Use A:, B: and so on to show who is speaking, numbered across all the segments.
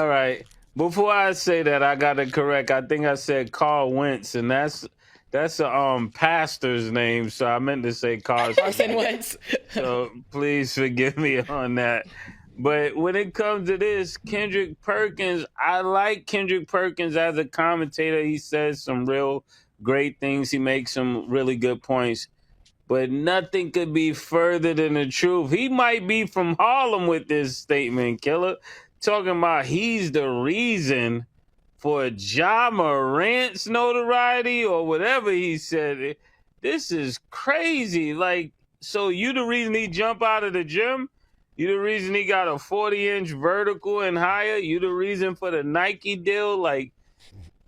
A: All right. Before I say that, I got to correct. I think I said Carl Wentz, and that's a pastor's name. So I meant to say
B: Carson
A: Carson
B: Wentz.
A: So please forgive me on that. But when it comes to this, Kendrick Perkins, I like Kendrick Perkins as a commentator. He says some real great things. He makes some really good points. But nothing could be further than the truth. He might be from Harlem with this statement, Killer. Talking about he's the reason for Ja Morant's notoriety or whatever he said. This is crazy. Like, so you the reason he jump out of the gym? You the reason he got a 40-inch vertical and higher? You the reason for the Nike deal? Like,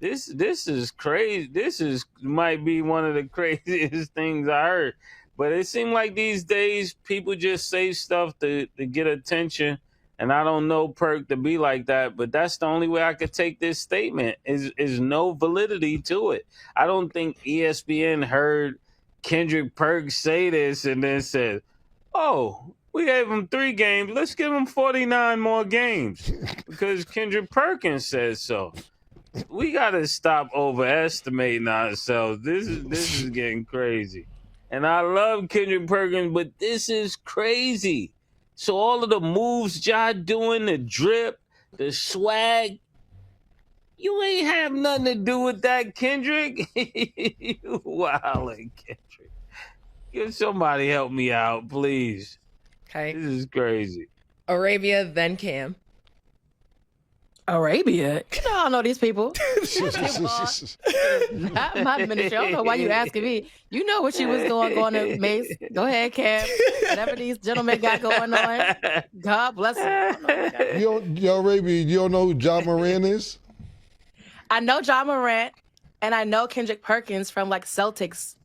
A: this is crazy. This is might be one of the craziest things I heard. But it seems like these days people just say stuff to get attention. And I don't know Perk to be like that, but that's the only way I could take this statement. Is no validity to it. I don't think ESPN heard Kendrick Perk say this and then said, "Oh, we gave him 3 games. Let's give him 49 more games because Kendrick Perkins says so." We gotta stop overestimating ourselves. This is getting crazy. And I love Kendrick Perkins, but this is crazy. So all of the moves Ja doing, the drip, the swag, you ain't have nothing to do with that, Kendrick. You wildin', Kendrick. Can somebody help me out, please?
B: Okay.
A: This is crazy.
B: Arabia, then Cam.
C: Arabia? You know, I don't know these people. Not my ministry. I don't know why you asking me. You know what you was going to Mace. Go ahead, Cam. Whatever these gentlemen got going on. God bless them.
D: Yo, Arabia, you don't know who Ja Morant is?
C: I know Ja Morant, and I know Kendrick Perkins from like Celtics.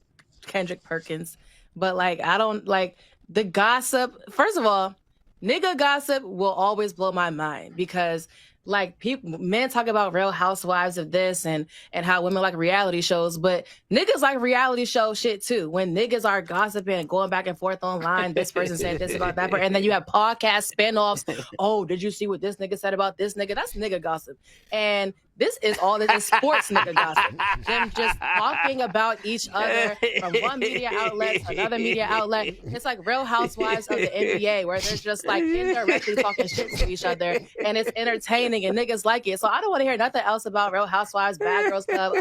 C: Kendrick Perkins, but like I don't like the gossip. First of all, nigga gossip will always blow my mind because like men talk about Real Housewives of this and how women like reality shows, but niggas like reality show shit too. When niggas are gossiping and going back and forth online, this person said this about that person, and then you have podcast spinoffs. Oh, did you see what this nigga said about this nigga? That's nigga gossip. And this is all this is sports nigga gossip. Them just talking about each other from one media outlet to another media outlet. It's like Real Housewives of the NBA where they're just like indirectly talking shit to each other, and it's entertaining and niggas like it. So I don't want to hear nothing else about Real Housewives, Bad Girls Club.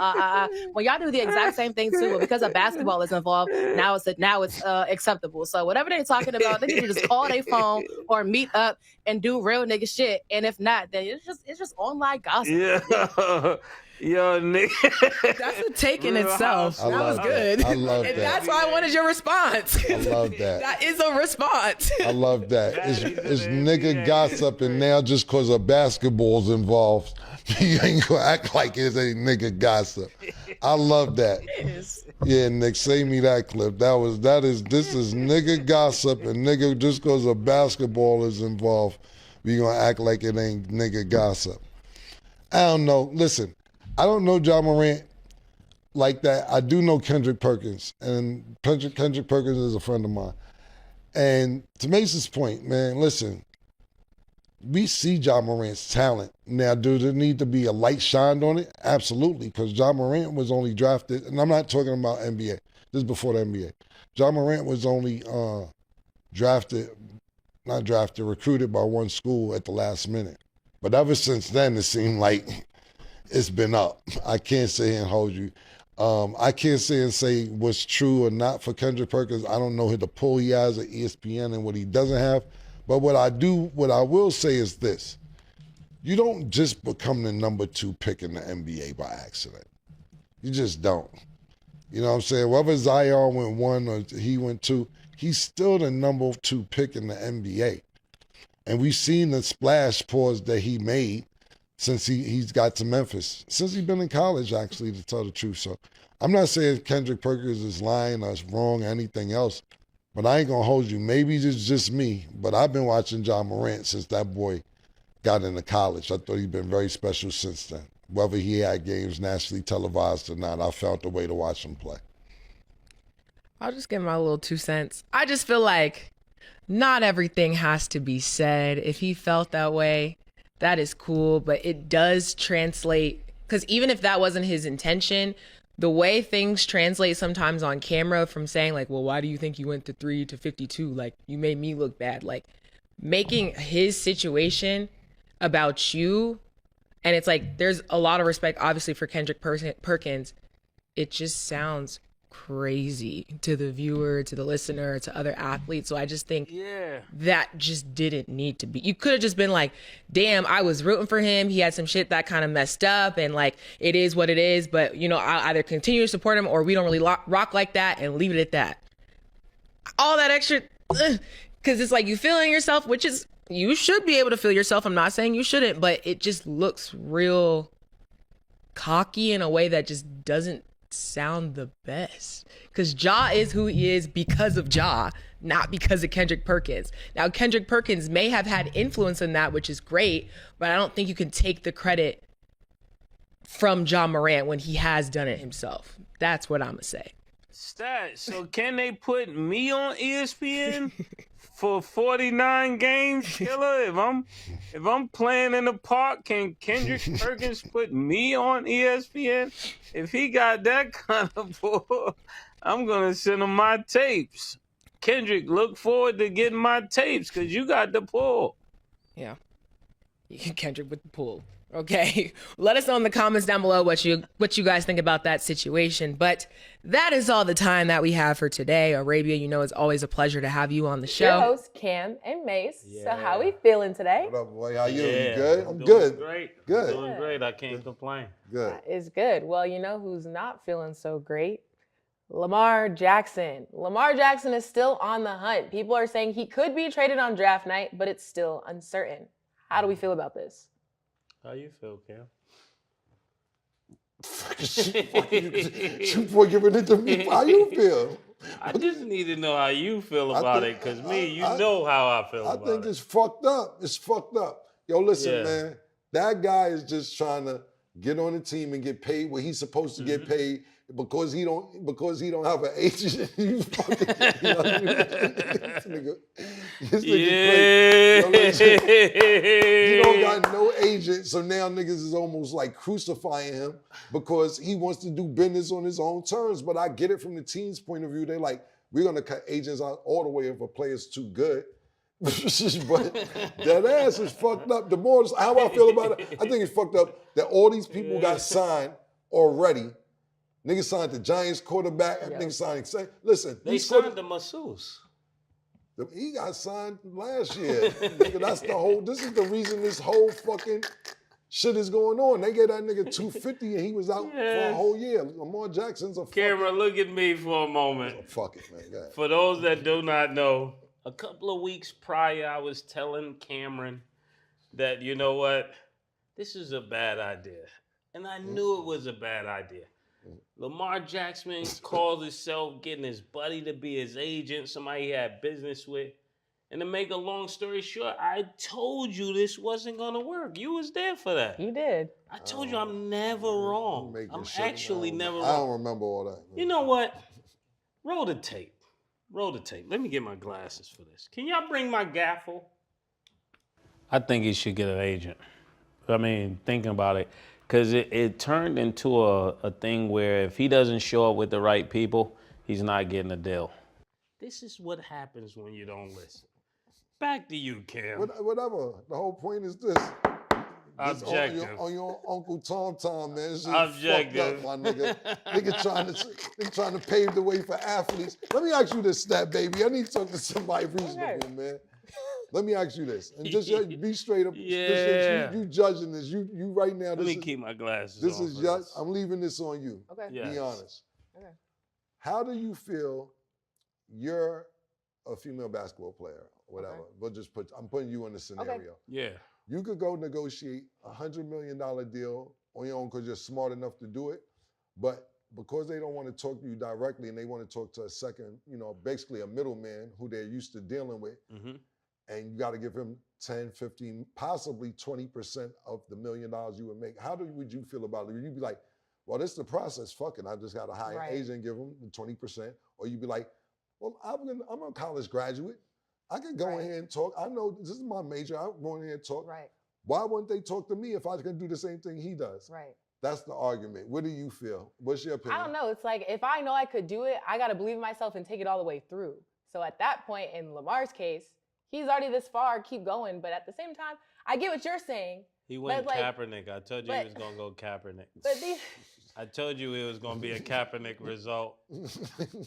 C: When y'all do the exact same thing too, but because of basketball is involved, now it's acceptable. So whatever they're talking about, they need to just call their phone or meet up and do real nigga shit. And if not, then it's just online gossip.
A: Yeah. Yo, nigga.
B: That's a take in itself.
D: I
B: That was
D: love
B: good.
D: that. I love
B: And
D: that.
B: that's why I wanted your response.
D: I love that.
B: That is a response.
D: I love that. It's
A: an
D: nigga
A: NBA.
D: gossip, and now just because of basketball's involved, you ain't gonna act like it ain't nigga gossip. I love that. Yeah, Nick, save me that clip. This is nigga gossip, and nigga just because of basketball is involved, we gonna act like it ain't nigga gossip. I don't know. Listen, I don't know Ja Morant like that. I do know Kendrick Perkins, and Kendrick Perkins is a friend of mine. And to Mace's point, man, listen, we see Ja Morant's talent. Now, do there need to be a light shined on it? Absolutely, because Ja Morant was only drafted, and I'm not talking about NBA. This is before the NBA. Ja Morant was only recruited by one school at the last minute. But ever since then, it seemed like it's been up. I can't sit here and hold you. I can't sit and say what's true or not for Kendrick Perkins. I don't know the pull he has at ESPN and what he doesn't have. But what I will say is this. You don't just become the number 2 pick in the NBA by accident. You just don't. You know what I'm saying? Whether Zion went 1 or he went 2, he's still the number 2 pick in the NBA. And we've seen the splash pause that he made since he's got to Memphis, since he's been in college, actually, to tell the truth. So I'm not saying Kendrick Perkins is lying or is wrong or anything else, but I ain't going to hold you. Maybe it's just me, but I've been watching Ja Morant since that boy got into college. I thought he'd been very special since then. Whether he had games nationally televised or not, I found a way to watch him play.
B: I'll just give my little 2 cents. I just feel like not everything has to be said. If he felt that way, that is cool, but it does translate, because even if that wasn't his intention, the way things translate sometimes on camera from saying like, well, why do you think you went to 3 to 52? Like, you made me look bad. Like, making his situation about you, and it's like, there's a lot of respect, obviously, for Kendrick Perkins. It just sounds crazy to the viewer, to the listener, to other athletes. So I just think that just didn't need to be. You could have just been like, damn, I was rooting for him. He had some shit that kind of messed up, and like, it is what it is. But, you know, I'll either continue to support him or we don't really rock like that, and leave it at that. All that extra, because it's like, you feeling yourself, which is, you should be able to feel yourself. I'm not saying you shouldn't, but it just looks real cocky in a way that just doesn't sound the best, because Ja is who he is because of Ja, not because of Kendrick Perkins. Now, Kendrick Perkins may have had influence in that, which is great, but I don't think you can take the credit from Ja Morant when he has done it himself. That's what I'm gonna say.
A: Stat. So can they put me on ESPN for 49 games, Killer? If I'm playing in the park, can Kendrick Perkins put me on ESPN? If he got that kind of pull, I'm gonna send him my tapes. Kendrick, look forward to getting my tapes, because you got the pull.
B: Yeah, Kendrick with the pull. Okay, let us know in the comments down below what you guys think about that situation. But that is all the time that we have for today. Arabia, you know, it's always a pleasure to have you on the show.
E: Your host, Cam and Mase. So how we feeling today?
D: What up, boy? How you? You good? I'm
A: doing
D: good.
A: Great.
D: Good.
A: Doing great. I can't complain.
D: Good.
E: It's good. Well, you know who's not feeling so great? Lamar Jackson. Lamar Jackson is still on the hunt. People are saying he could be traded on draft night, but it's still uncertain. How do we feel about this?
A: How you feel, Cam?
D: You boy giving it to me. How you feel?
A: I just need to know how you feel about it, because you know how I feel about it.
D: I think it's fucked up. It's fucked up. Yo, listen, man. That guy is just trying to get on the team and get paid what he's supposed to get paid, because he don't have an agent. You fucking, you know what I mean? This nigga crazy. He don't got no agent, so now niggas is almost like crucifying him because he wants to do business on his own terms. But I get it from the team's point of view. They're like, we're gonna cut agents out all the way if a player's too good. But that ass is fucked up. The more how I feel about it, I think it's fucked up that all these people got signed already. Niggas signed the Giants quarterback. Niggas signed. Listen,
A: they signed the masseuse.
D: He got signed last year. Nigga, that's the whole. This is the reason this whole fucking shit is going on. They gave that nigga $250 and he was out for a whole year. Lamar Jackson's a
A: Camera, look at me for a moment.
D: Oh, fuck it, man. Go ahead.
A: For those that do not know, a couple of weeks prior, I was telling Cam'ron that, you know what, this is a bad idea. And I knew it was a bad idea. Lamar Jackson calls himself getting his buddy to be his agent, somebody he had business with. And to make a long story short, I told you this wasn't going to work. You was there for that.
E: You did.
A: I told you I'm never wrong. I'm actually never wrong.
D: I don't remember all that. Man.
A: You know what? Roll the tape. Roll the tape. Let me get my glasses for this. Can y'all bring my gaffle? I think he should get an agent. I mean, thinking about it, because it turned into a thing where if he doesn't show up with the right people, he's not getting a deal. This is what happens when you don't listen. Back to you, Cam.
D: Whatever. The whole point is this.
A: Objective.
D: On your Uncle Tom, man. This
A: Objective.
D: Fucked up, my nigga. Nigga trying to pave the way for athletes. Let me ask you this, Stat Baby. I need to talk to somebody reasonable, man. Let me ask you this, and just be straight up.
A: Yeah.
D: You judging this. You right now.
A: Let me keep my glasses
D: This
A: on
D: is just. I'm leaving this on you.
E: Okay.
A: Yes.
D: Be honest.
E: Okay.
D: How do you feel? You're a female basketball player, or whatever.
E: Okay.
D: I'm putting you in the scenario.
E: Okay.
A: Yeah.
D: You could go negotiate $100 million deal on your own because you're smart enough to do it, but because they don't want to talk to you directly and they want to talk to a second, basically a middleman who they're used to dealing with, and you got to give him 10, 15, possibly 20% of the $1 million you would make. How would you feel about it? Would you be like, well, this is the process, fuck it, I just got to hire an agent and give him the 20%, or you'd be like, well, I'm a college graduate. I can go in here and talk. I know this is my major. I'll go in here and talk.
E: Right.
D: Why wouldn't they talk to me if I can do the same thing he does?
E: Right.
D: That's the argument. What do you feel? What's your opinion?
E: I don't know. It's like, if I know I could do it, I got to believe in myself and take it all the way through. So at that point, in Lamar's case, he's already this far, keep going. But at the same time, I get what you're saying.
A: He went
E: like,
A: Kaepernick. I told you he was going to go Kaepernick.
E: But these...
A: I told you it was going to be a Kaepernick result.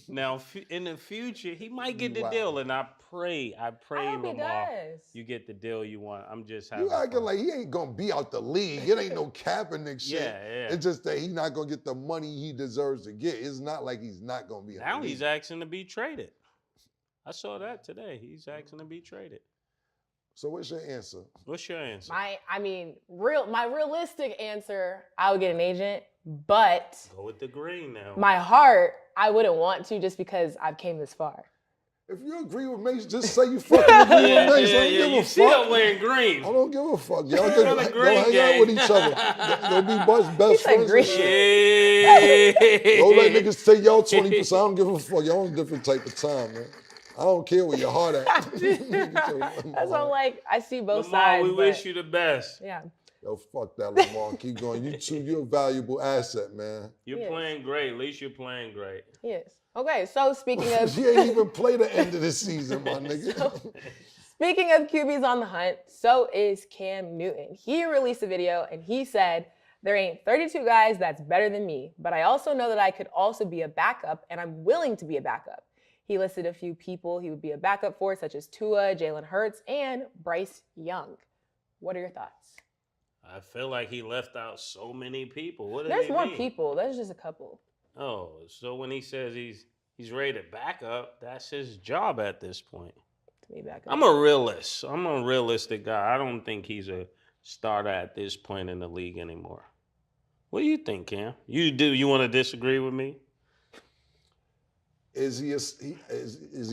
A: Now, in the future, he might get the deal, and I pray, Lamar, you get the deal you want. I'm just having
D: You acting like he ain't going to be out the league. It ain't no Kaepernick shit.
A: Yeah.
D: It's just that he's not going to get the money he deserves to get. It's not like he's not going to be out
A: Now
D: the league.
A: he's asking to be traded. I saw that today. He's asking to be traded.
D: So what's your answer?
A: What's your answer?
E: My realistic answer, I would get an agent, but
A: Go with the green now.
E: my heart, I wouldn't want to, just because I've came this far.
D: If you agree with Mace, just say you fucking agree with Mace. I don't give a
A: You see
D: fuck.
A: him wearing green.
D: I don't give a fuck. Y'all
A: on
D: go
A: the
D: hang
A: green
D: out
A: game.
D: with each other. They'll be best
E: said
D: friends.
E: green.
D: And shit.
A: Yeah.
D: Don't let niggas take y'all 20%. I don't give a fuck. Y'all on a different type of time, man. I don't care where your heart at.
E: That's what I'm like, I see both
A: Lamar,
E: sides.
A: we
E: but
A: wish you the best.
E: Yeah.
D: Yo, fuck that, Lamar. Keep going. You're a valuable asset, man.
A: You're playing great. At least you're playing great.
E: Yes. Okay, so speaking of
D: She ain't even play the end of the season, my nigga.
E: speaking of QBs on the hunt, so is Cam Newton. He released a video and he said, "There ain't 32 guys that's better than me, but I also know that I could also be a backup, and I'm willing to be a backup." He listed a few people he would be a backup for, such as Tua, Jalen Hurts, and Bryce Young. What are your thoughts?
A: I feel like he left out so many people. What does
E: There's
A: he
E: more
A: mean?
E: people. There's just a couple.
A: Oh, so when he says he's ready to back up, that's his job at this point.
E: To be backup.
A: I'm a realist. I'm a realistic guy. I don't think he's a starter at this point in the league anymore. What do you think, Cam? You want to disagree with me?
D: Is he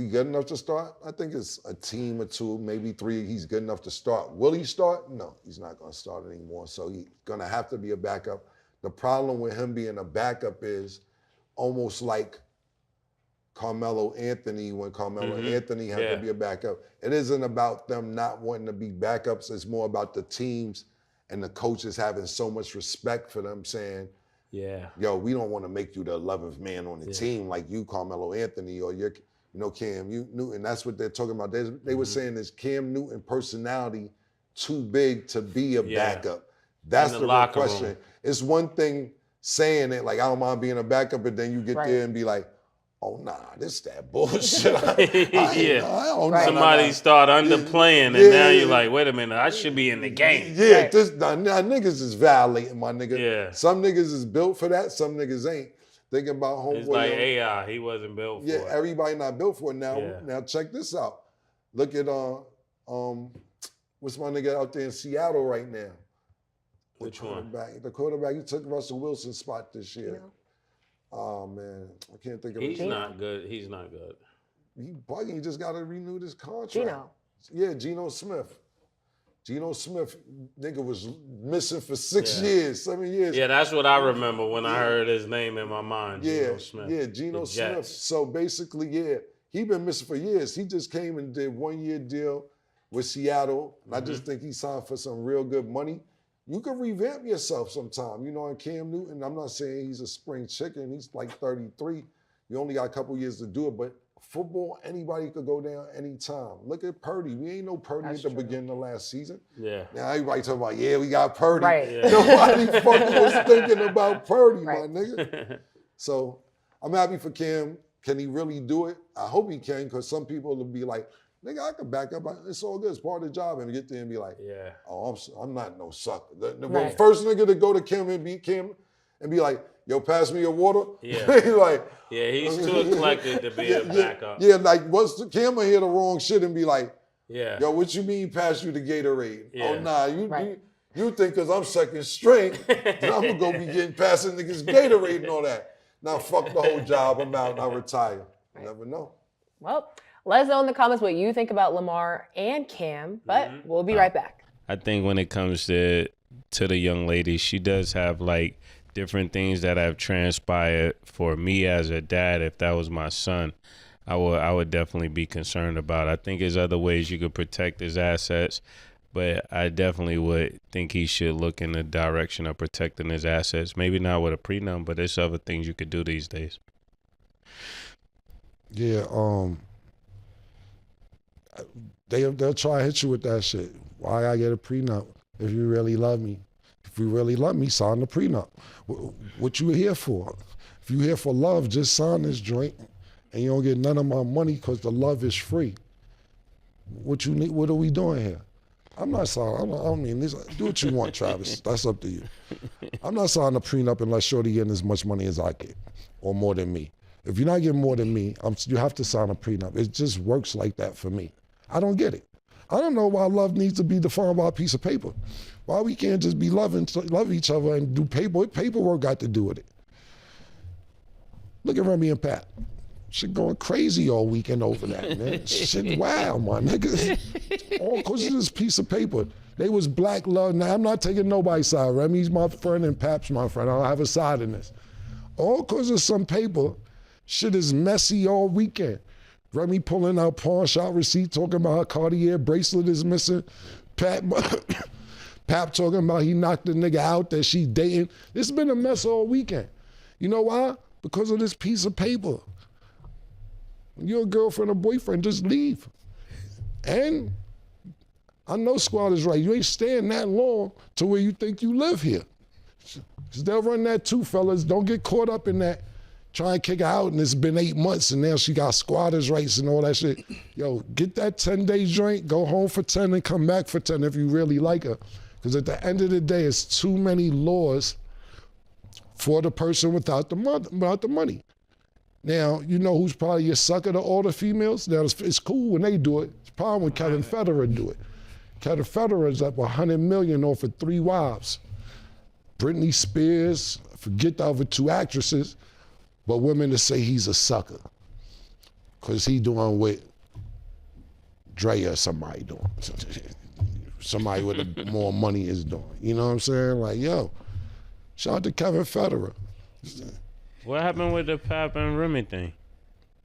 D: good enough to start? I think it's a team or two, maybe three. He's good enough to start. Will he start? No, he's not going to start anymore. So he's going to have to be a backup. The problem with him being a backup is almost like Carmelo Anthony when Carmelo Anthony had to be a backup. It isn't about them not wanting to be backups. It's more about the teams and the coaches having so much respect for them, saying,
A: Yeah.
D: yo, we don't want to make you the 11th man on the team like you, Carmelo Anthony, or you're, Cam Newton. That's what they're talking about. They were saying is Cam Newton personality too big to be a backup. That's the real question. Room. It's one thing saying it, like, I don't mind being a backup, but then you get there and be like, oh, nah, this that bullshit.
A: Somebody start underplaying, and now you're like, wait a minute, I should be in the game.
D: Yeah, now niggas is violating, my nigga.
A: Yeah.
D: Some niggas is built for that, some niggas ain't. Thinking about homeboy.
A: It's like AI, he wasn't built for it.
D: Yeah, everybody not built for it now. Yeah. Now check this out. Look at what's my nigga out there in Seattle right now?
A: Which one?
D: The quarterback, he took Russell Wilson's spot this year. Oh man, I can't think of it.
A: He's not good. He's not good.
D: He bugging. He just got to renew this contract.
E: Geno.
D: Yeah, Geno Smith. Geno Smith, nigga was missing for 7 years.
A: Yeah, that's what I remember when I heard his name in my mind. Geno Smith.
D: Yeah, Geno Smith. So basically, he been missing for years. He just came and did 1 year deal with Seattle. And I just think he signed for some real good money. You can revamp yourself sometime. And Cam Newton, I'm not saying he's a spring chicken. He's like 33. You only got a couple years to do it. But football, anybody could go down anytime. Look at Purdy. We ain't no Purdy at the beginning of last season.
A: Yeah.
D: Now everybody talking about, we got Purdy.
E: Right.
A: Yeah.
D: Nobody fucking was thinking about Purdy, my nigga. So I'm happy for Cam. Can he really do it? I hope he can, because some people will be like, nigga, I can back up. It's all good. It's part of the job. And get there and be like, oh, I'm not no sucker. The first nigga to go to Kim and be like, yo, pass me your water.
A: Yeah.
D: Like,
A: he's too eclectic to be a backup.
D: Yeah, like once the Kim hear the wrong shit and be like,
A: yo,
D: what you mean pass you the Gatorade?
A: Yeah.
D: Oh, nah, you think because I'm second string, then I'm going to go be getting passing niggas Gatorade and all that. Now, fuck the whole job. I'm out and I retire. You never know.
E: Well, let us know in the comments what you think about Lamar and Cam, but we'll be right back.
A: I think when it comes to the young lady, she does have like different things that have transpired for me as a dad. If that was my son, I would definitely be concerned about. I think there's other ways you could protect his assets, But I definitely would think he should look in the direction of protecting his assets. Maybe not with a prenup, but there's other things you could do these days.
D: Yeah, they'll try to hit you with that shit. Why I get a prenup? If you really love me. If you really love me, sign the prenup. What you here for? If you here for love, just sign this joint and you don't get none of my money because the love is free. What you need? What are we doing here? I'm not signing. Do what you want, Travis. That's up to you. I'm not signing a prenup unless Shorty getting as much money as I get, or more than me. If you're not getting more than me, you have to sign a prenup. It just works like that for me. I don't get it. I don't know why love needs to be defined by a piece of paper. Why we can't just be love each other and do paperwork got to do with it. Look at Remy and Pat. Shit going crazy all weekend over that, man. Shit, wow, my niggas. All because of this piece of paper. They was black love. Now, I'm not taking nobody's side. Remy's my friend and Pap's my friend. I don't have a side in this. All because of some paper. Shit is messy all weekend. Remy pulling out pawn shop receipt, talking about her Cartier bracelet is missing. Pap talking about he knocked the nigga out that she dating. This has been a mess all weekend. You know why? Because of this piece of paper. When you're a girlfriend or boyfriend, just leave. And I know squad is right. You ain't staying that long to where you think you live here. Because they'll run that too, fellas. Don't get caught up in that. Try and kick her out, and it's been 8 months, and now she got squatters' rights and all that shit. Yo, get that 10-day joint, go home for 10 and come back for 10 if you really like her. Because at the end of the day, it's too many laws for the person without the money. Now, you know who's probably a sucker to all the females? Now, it's cool when they do it. It's a problem when Kevin Federer do it. Kevin Federer's up $100 million off of 3 wives. Britney Spears, forget the other 2 actresses, but women to say he's a sucker because he doing what Dre or somebody doing. Somebody with more money is doing. You know what I'm saying? Like, yo, shout out to Kevin Federer.
A: What happened with the Pap and Remy thing?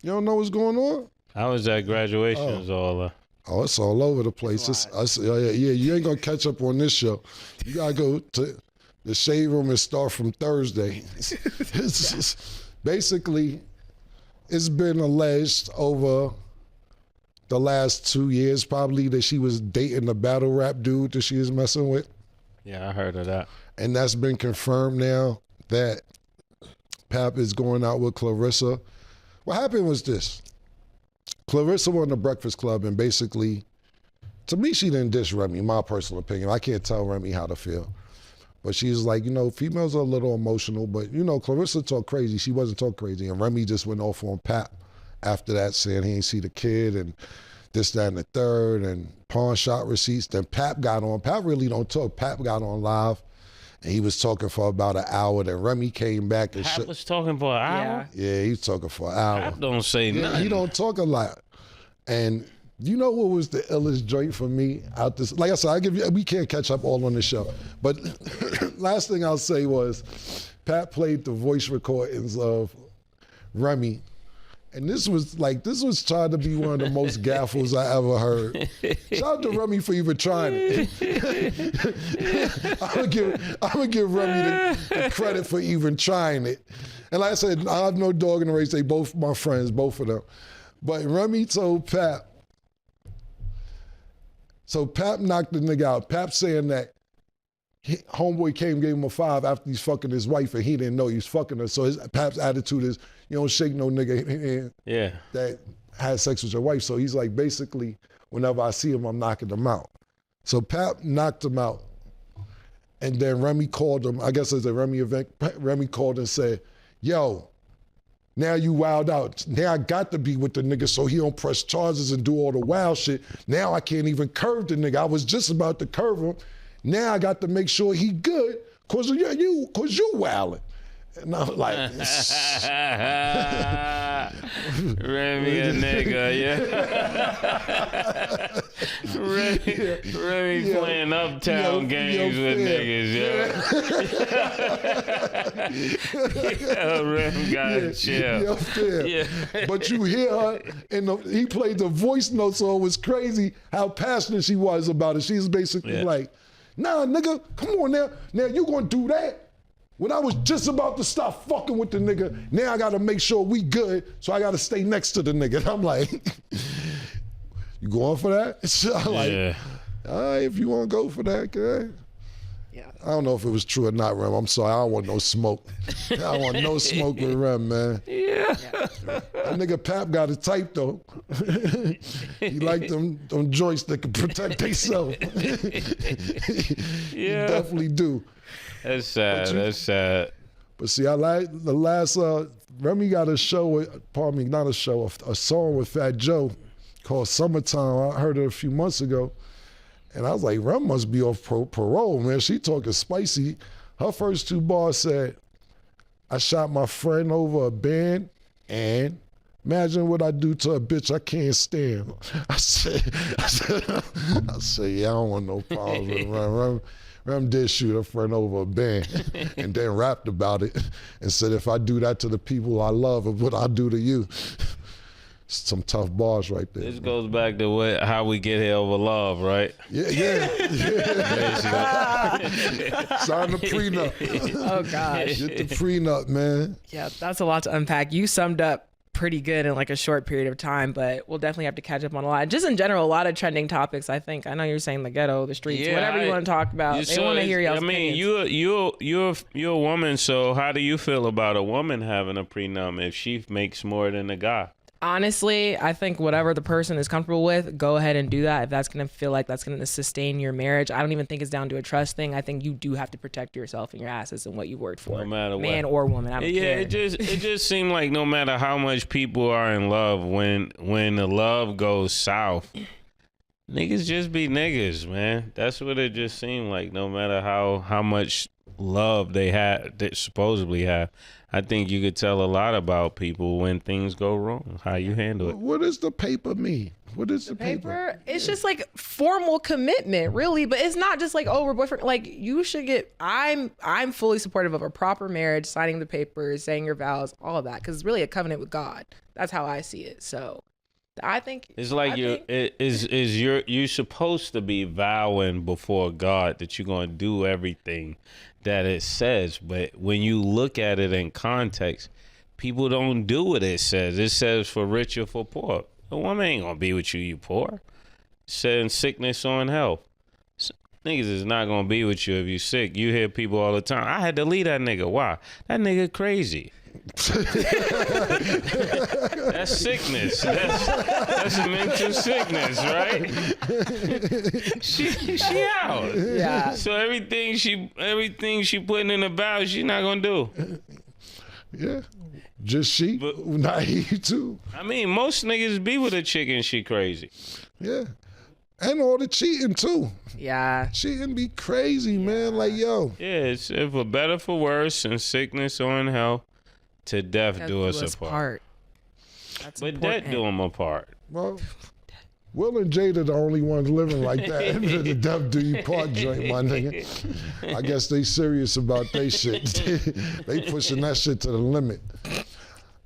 D: You don't know what's going on?
A: I was at graduations all
D: Oh, it's all over the place. You ain't gonna catch up on this show. You gotta go to the shade room and start from Thursday. Basically, it's been alleged over the last 2 years probably that she was dating the battle rap dude that she was messing with.
A: Yeah, I heard of that.
D: And that's been confirmed now that Pap is going out with Clarissa. What happened was this. Clarissa won the Breakfast Club and basically, to me, she didn't diss Remy, my personal opinion. I can't tell Remy how to feel. But she's like, you know, females are a little emotional, but you know, Clarissa talk crazy. She wasn't talk crazy. And Remy just went off on Pap after that, saying he ain't see the kid and this, that, and the third, and pawn shop receipts. Then Pap got on. Pap really don't talk. Pap got on live, and he was talking for about an hour. Then Remy came back and
A: Pap was talking for an hour?
D: Yeah, he was talking for an hour.
A: Pap don't say nothing.
D: He don't talk a lot. And you know what was the illest joint for me out this? Like I said, we can't catch up all on the show. But last thing I'll say was, Pat played the voice recordings of Remy. And this was trying to be one of the most gaffles I ever heard. Shout out to Remy for even trying it. I'm gonna give Remy the credit for even trying it. And like I said, I have no dog in the race. They both my friends, both of them. But Remy told Pap. So Pap knocked the nigga out. Pap saying that homeboy gave him a 5 after he's fucking his wife and he didn't know he was fucking her. So Pap's attitude is, you don't shake no nigga hand that had sex with your wife. So he's like, basically, whenever I see him, I'm knocking him out. So Pap knocked him out. And then Remy called him, I guess it's a Remy event, Remy called and said, yo, now you wild out. Now I got to be with the nigga so he don't press charges and do all the wild shit. Now I can't even curve the nigga. I was just about to curve him. Now I got to make sure he good cause you wildin'. And I'm like,
A: Remy a nigga, yeah. Remy playing uptown games with niggas, yeah. Remy gotta chill.
D: Yeah. But you hear her, and he played the voice note, so it was crazy how passionate she was about it. She's basically like, nah, nigga, come on now. Now you gonna do that? When I was just about to stop fucking with the nigga, now I gotta make sure we good, so I gotta stay next to the nigga. And I'm like, you going for that? So I'm like, all right, if you wanna go for that, good. Yeah. I don't know if it was true or not, Rem. I'm sorry, I don't want no smoke. I don't want no smoke with Rem, man.
A: Yeah.
D: That nigga Pap got a type though. He like them joints that can protect themselves. He definitely do.
A: That's sad. That's sad.
D: But see, I like the last. Remy got a show. Pardon me, not a show. A song with Fat Joe called "Summertime." I heard it a few months ago, and I was like, Rem must be off parole, man. She talking spicy. Her first two bars said, "I shot my friend over a band, and imagine what I do to a bitch I can't stand." I said, yeah, I don't want no problems with Rem. Rem did shoot a friend over a band and then rapped about it and said, if I do that to the people I love, what I do to you. Some tough bars right there.
A: This goes back to how we get here over love, right?
D: Yeah. Sign the prenup.
B: Oh, gosh.
D: Get the prenup, man.
B: Yeah, that's a lot to unpack. You summed up pretty good in like a short period of time, but we'll definitely have to catch up on a lot. Just in general, a lot of trending topics, I think. I know you're saying the ghetto, the streets, whatever you want to talk about. They want to hear y'all's opinions.
A: You're a woman, so how do you feel about a woman having a prenup if she makes more than a guy?
B: Honestly, I think whatever the person is comfortable with, go ahead and do that. If that's going to feel like that's going to sustain your marriage, I don't even think it's down to a trust thing. I think you do have to protect yourself and your assets and what you worked for.
A: No matter what.
B: Man or woman, I don't care.
A: It just seemed like no matter how much people are in love, when the love goes south, niggas just be niggas, man. That's what it just seemed like. No matter how much love they supposedly have, I think you could tell a lot about people when things go wrong, how you handle it.
D: What does the paper mean? What is the paper?
B: It's just like formal commitment, really, but it's not just like, oh, we're boyfriend. Like, you should get, I'm fully supportive of a proper marriage, signing the papers, saying your vows, all of that, because it's really a covenant with God. That's how I see it. So I think
A: it's like you're supposed to be vowing before God that you're going to do everything that it says, but when you look at it in context, people don't do what it says. It says for rich or for poor. A woman ain't gonna be with you, you poor. It said in sickness or in health. Niggas is not gonna be with you if you sick. You hear people all the time, I had to leave that nigga. Why? That nigga crazy. That's sickness. That's mental sickness, right? she out.
B: Yeah.
A: So everything she putting in the vows, she not gonna do.
D: Yeah. Just she, but not he too.
A: I mean, most niggas be with a chick and she crazy.
D: Yeah. And all the cheating too.
B: Yeah.
D: Cheating be crazy, man. Like, yo.
A: Yeah, it's for better for worse, in sickness or in health, to death do us apart.
B: That's
A: but
B: important.
A: death do them apart.
D: Well, Will and Jada the only ones living like that. The death do you part joint, my nigga. I guess they serious about they shit. They pushing that shit to the limit.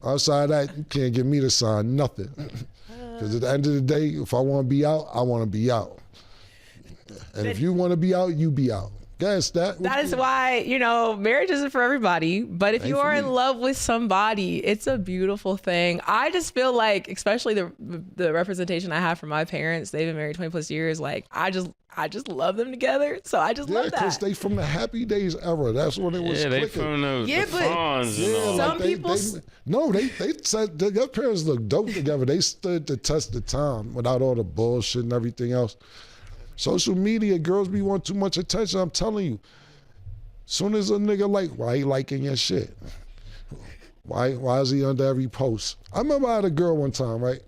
D: Outside that, you can't get me to sign nothing. Because at the end of the day, if I want to be out, I want to be out. And if you want to be out, you be out. Guess that.
B: That is why, marriage isn't for everybody. But if you are in love with somebody, it's a beautiful thing. I just feel like, especially the representation I have from my parents, they've been married 20 plus years. Like, I just love them together. So I just love that.
D: Yeah, because they from the Happy Days era. That's when it was clicking.
A: They from the
B: but
A: Fonz and all.
B: Some people...
D: they said their parents look dope together. They stood the test of time without all the bullshit and everything else. Social media, girls be want too much attention. I'm telling you. Soon as a nigga why he liking your shit? Why is he under every post? I remember I had a girl one time, right?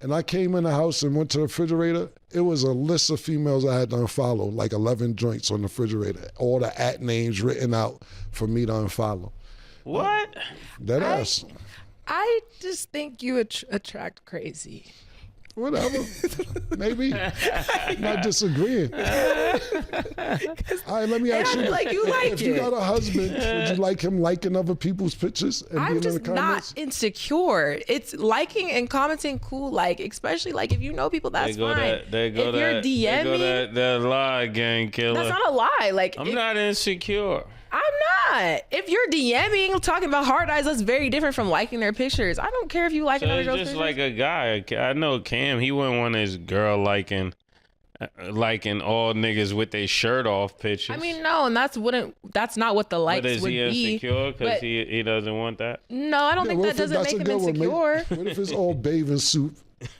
D: and I came in the house and went to the refrigerator, it was a list of females I had to unfollow, like 11 joints on the refrigerator, all the @ names written out for me to unfollow.
A: What?
D: That ass.
B: I just think you attract crazy.
D: Whatever. Maybe. I'm not disagreeing. All right, let me ask you.
B: Like you like
D: if
B: it.
D: you got a husband, would you like him liking other people's pictures and
B: I'm
D: being in
B: just
D: the comments?
B: not insecure. It's liking and commenting cool, like especially like if you know people, that's fine. If you're DMing,
A: that lie again, killer.
B: that's not a lie. Like
A: I'm not insecure.
B: I'm not. If you're DMing, talking about hard eyes, that's very different from liking their pictures. I don't care if you like
A: So
B: another
A: it's
B: girl's
A: just
B: pictures.
A: like a guy. I know Cam. He wouldn't want his girl liking all niggas with their shirt off pictures.
B: I mean, no, and that's not what the likes
A: but is
B: would
A: he
B: be.
A: insecure because
B: but-
A: he doesn't want that?
B: No, I don't think
D: what
B: that
D: if
B: doesn't
D: that's
B: make
D: a
B: him
D: good one, mate?
B: insecure.
D: What if it's all bathing suit,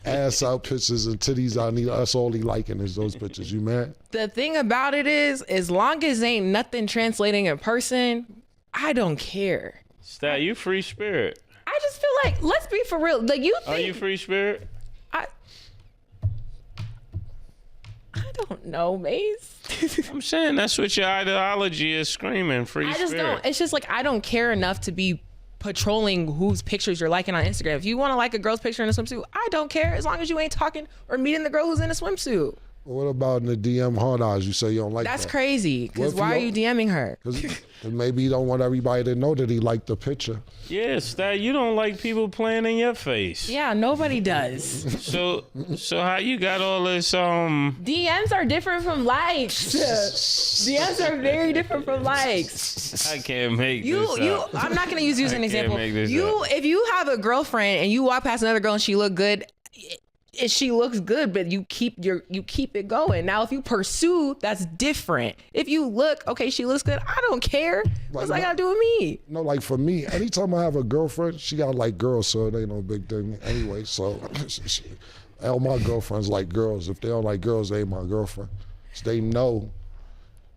D: ass out pictures and titties out, and that's all he liking is those pictures? You mad?
B: The thing about it is, as long as ain't nothing translating in person, I don't care.
A: Stat, you free spirit.
B: I just feel like, let's be for real. Like you
A: Are
B: think
A: you free spirit?
B: I don't know, Maze.
A: I'm saying that's what your ideology is screaming. Free
B: I
A: spirit.
B: just don't. It's just like I don't care enough to be patrolling whose pictures you're liking on Instagram. If you want to like a girl's picture in a swimsuit, I don't care as long as you ain't talking or meeting the girl who's in a swimsuit.
D: What about in the DM hard eyes? You say you don't like
B: That's
D: that.
B: crazy. Because
D: What if
B: why are
D: you
B: you DMing her?
D: Because maybe you don't want everybody to know that he liked the picture.
A: Yeah, Stat, you don't like people playing in your face.
B: Yeah, nobody does.
A: So how you got all this
B: DMs are different from likes. DMs are very different from likes.
A: I can't make this up.
B: I'm not gonna use you as an
A: I can't
B: example.
A: make this
B: If you have a girlfriend and you walk past another girl and she look good, she looks good, but you keep it going. Now, if you pursue, that's different. If you look, okay, she looks good, I don't care. What's that gotta do with me?
D: No, like for me, anytime I have a girlfriend, she got like girls, so it ain't no big thing anyway. So all my girlfriends like girls. If they don't like girls, they ain't my girlfriend. So they know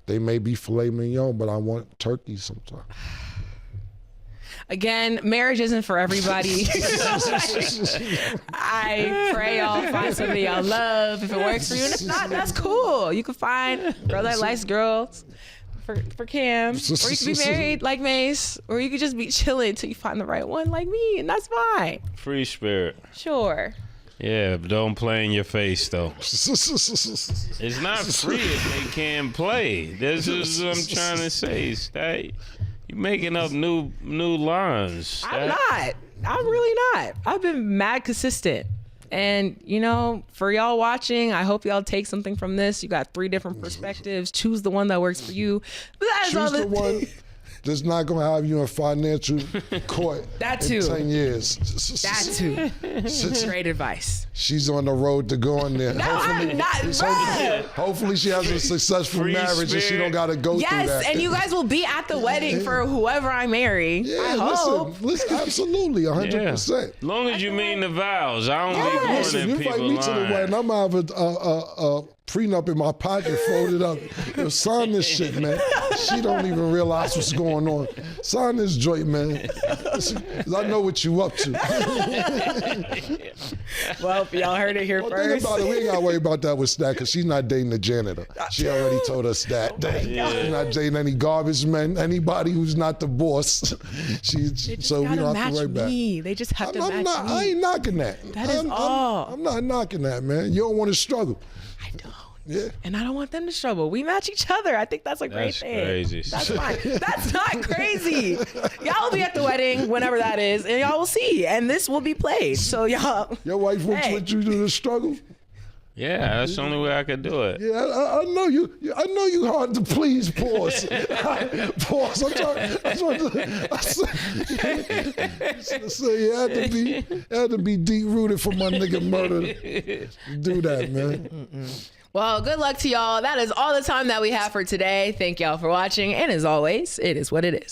D: they may be filet mignon, but I want turkey sometimes.
B: Again, marriage isn't for everybody. I pray y'all find somebody y'all love. If it works for you, and if not, that's cool. You can find a girl that likes girls for Cam, or you could be married like Mace, or you could just be chilling until you find the right one like me, and that's fine.
A: Free spirit.
B: Sure.
A: Yeah, but don't play in your face though. It's not free if they can't play. This is what I'm trying to say. Stay. You making up new lines.
B: I'm not. I'm really not. I've been mad consistent. And, for y'all watching, I hope y'all take something from this. You got 3 different perspectives. Choose the one that works for you. But that is all
D: Choose the one that's not going to have you in financial court
B: That
D: in
B: too.
D: 10 years.
B: That too. Great advice.
D: She's on the road to going there.
B: No, I'm not.
D: Hopefully she has a successful
A: Free
D: marriage and she
A: spirit.
D: don't got to go through that.
B: Yes, and you guys will be at the wedding for whoever I marry.
D: Yeah,
B: I hope.
D: listen, absolutely, 100%.
A: Long as you mean the vows. I don't be going
D: Listen,
A: in
D: you invite
A: people
D: me to the
A: line.
D: wedding, I'm going to have a prenup in my pocket, folded up. Yo, sign this shit, man. She don't even realize what's going on. Sign this joint, man. 'Cause I know what you up to.
B: Well, y'all heard it here
D: Well,
B: first.
D: think about it. We ain't got to worry about that with Stat because she's not dating the janitor. She already told us that. She's not dating any garbage men, anybody who's not the boss. So we
B: gotta
D: don't have
B: match
D: to worry about it.
B: me. They just have to match me.
D: I ain't knocking that.
B: That is all.
D: I'm not knocking that, man. You don't want to struggle.
B: I don't.
D: Yeah.
B: And I don't want them to struggle. We match each other. I think that's a great
A: That's
B: thing.
A: crazy.
B: That's fine. That's not crazy. Y'all will be at the wedding whenever that is, and y'all will see. And this will be played. So y'all.
D: Your wife wants
B: Hey.
D: you to struggle.
A: Yeah, that's the only way I could do it.
D: Yeah, I know you. I know you hard to please. Pause. Pause. I'm trying to say you had to be deep rooted for my nigga murder to do that, man.
B: Well, good luck to y'all. That is all the time that we have for today. Thank y'all for watching. And as always, it is what it is.